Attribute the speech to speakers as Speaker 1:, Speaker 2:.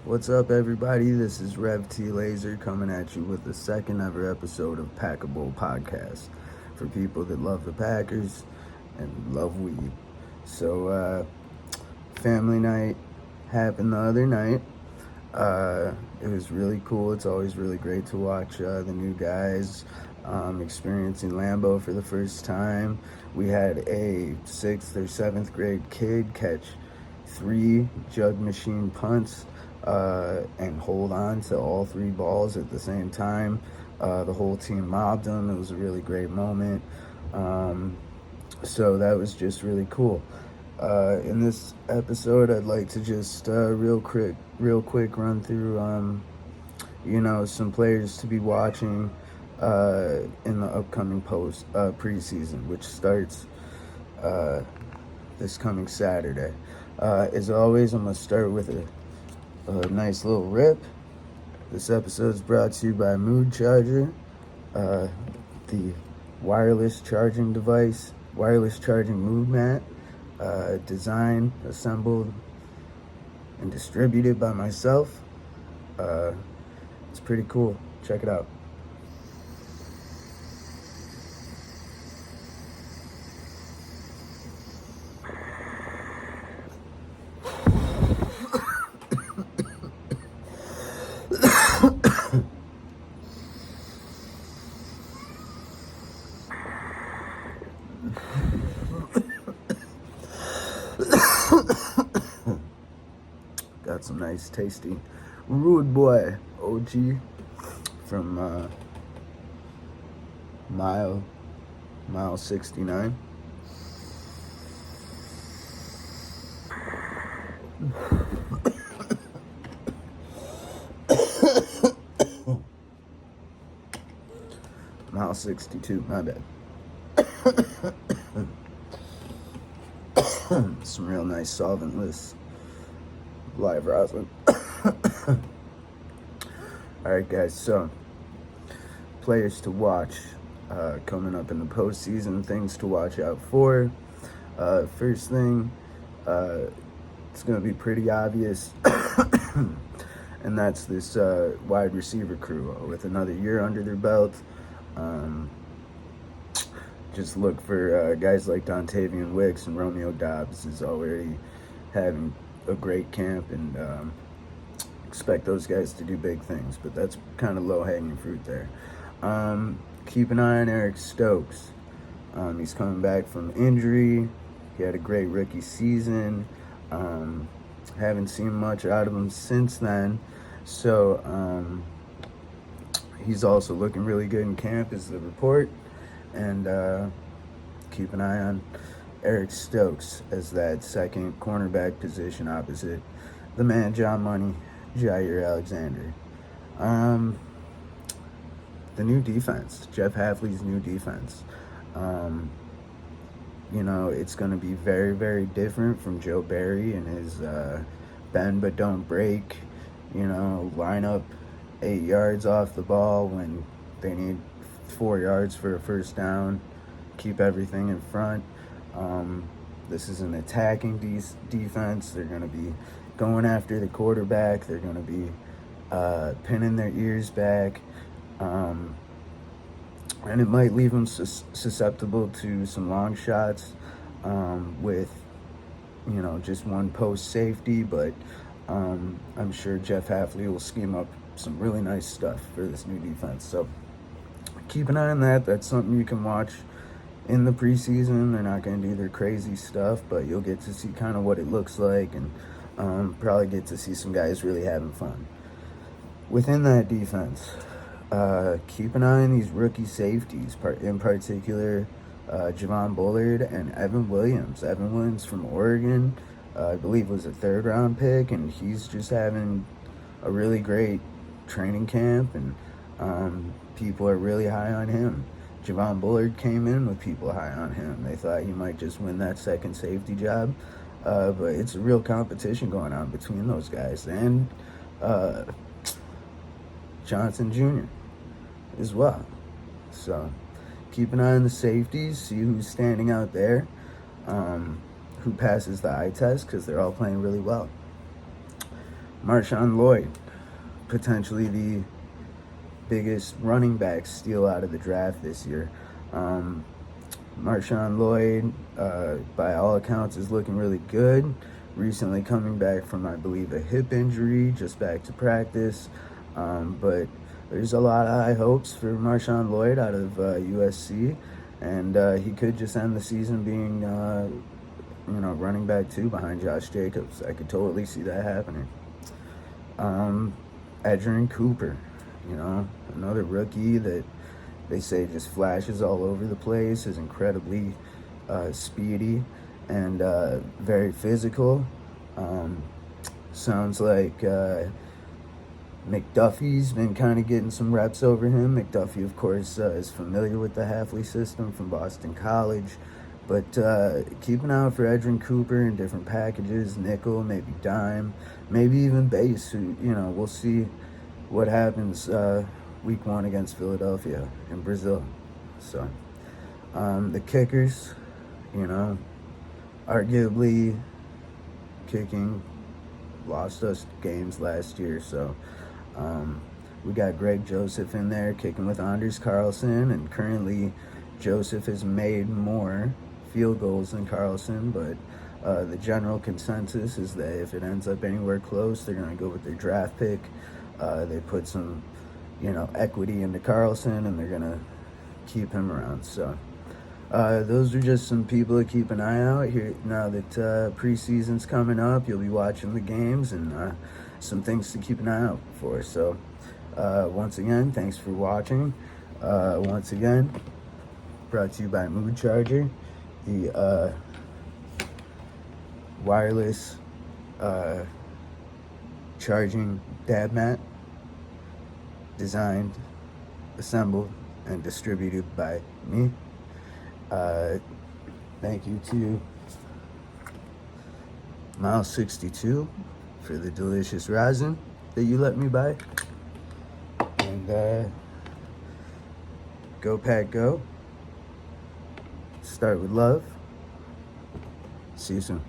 Speaker 1: What's up, everybody? This is Rev T Laser coming at you with the second ever episode of Packable Podcast for people that love the Packers and love weed. So, family night happened the other night. It was really cool. It's always really great to watch the new guys experiencing Lambeau for the first time. We had a 6th or 7th grade kid catch 3 jug machine punts and hold on to all 3 balls at the same time. The whole team mobbed him. It was a really great moment. So that was just really cool. In this episode, I'd like to just real quick run through some players to be watching in the upcoming preseason, which starts this coming Saturday. As always, I'm gonna start with a nice little rip. This episode is brought to you by Mood Charger, the wireless charging mood mat, designed, assembled, and distributed by myself. It's pretty cool. Check it out. Got some nice tasty Rude Boy OG from mile 69. Mile 62, my bad. Some real nice solventless live rosin. Alright guys, so players to watch coming up in the postseason, things to watch out for. First thing, it's going to be pretty obvious, and that's this wide receiver crew with another year under their belt. Just look for guys like Dontavian Wicks, and Romeo Doubs is already having a great camp, and expect those guys to do big things, but that's kind of low-hanging fruit there. Keep an eye on Eric Stokes. He's coming back from injury. He had a great rookie season. Haven't seen much out of him since then, so he's also looking really good in camp is the report. And keep an eye on Eric Stokes as that second cornerback position opposite the man John Money, Jair Alexander. The new defense, Jeff Hafley's new defense. It's going to be very, very different from Joe Barry and his bend but don't break, line up 8 yards off the ball when they need 4 yards for a first down, keep everything in front. This is an attacking defense. They're going to be going after the quarterback. They're going to be pinning their ears back. And it might leave them susceptible to some long shots with, just one post safety. But I'm sure Jeff Hafley will scheme up some really nice stuff for this new defense. So keep an eye on that. That's something you can watch in the preseason. They're not going to do their crazy stuff, but you'll get to see kind of what it looks like, and probably get to see some guys really having fun. Within that defense, keep an eye on these rookie safeties, in particular Javon Bullard and Evan Williams. Evan Williams from Oregon, I believe was a 3rd-round pick, and he's just having a really great training camp, and people are really high on him. Javon Bullard came in with people high on him. They thought he might just win that second safety job, but it's a real competition going on between those guys, and Johnson Jr. as well. So keep an eye on the safeties, see who's standing out there, who passes the eye test, because they're all playing really well. Marshawn Lloyd, potentially the biggest running back steal out of the draft this year. Marshawn Lloyd, by all accounts, is looking really good. Recently coming back from, I believe, a hip injury, just back to practice. But there's a lot of high hopes for Marshawn Lloyd out of USC, and he could just end the season being, running back 2 behind Josh Jacobs. I could totally see that happening. Edgerrin Cooper, another rookie that they say just flashes all over the place, is incredibly speedy and very physical. Sounds like McDuffie's been kind of getting some reps over him. McDuffie, of course, is familiar with the Hafley system from Boston College. But keep an eye out for Edgerrin Cooper in different packages, nickel, maybe dime, maybe even base. We'll see what happens week 1 against Philadelphia in Brazil. So the kickers, arguably kicking lost us games last year. So we got Greg Joseph in there kicking with Anders Carlson, and currently Joseph has made more field goals than Carlson, but the general consensus is that if it ends up anywhere close, they're going to go with their draft pick. They put some, equity into Carlson, and they're going to keep him around. So those are just some people to keep an eye out here. Now that preseason's coming up, you'll be watching the games, and some things to keep an eye out for. So once again, thanks for watching. Once again, brought to you by Mood Charger, the wireless charging dab mat, designed, assembled, and distributed by me. Thank you to Mile 62 for the delicious rosin that you let me buy. And go Pack Go. Start with love. See you soon.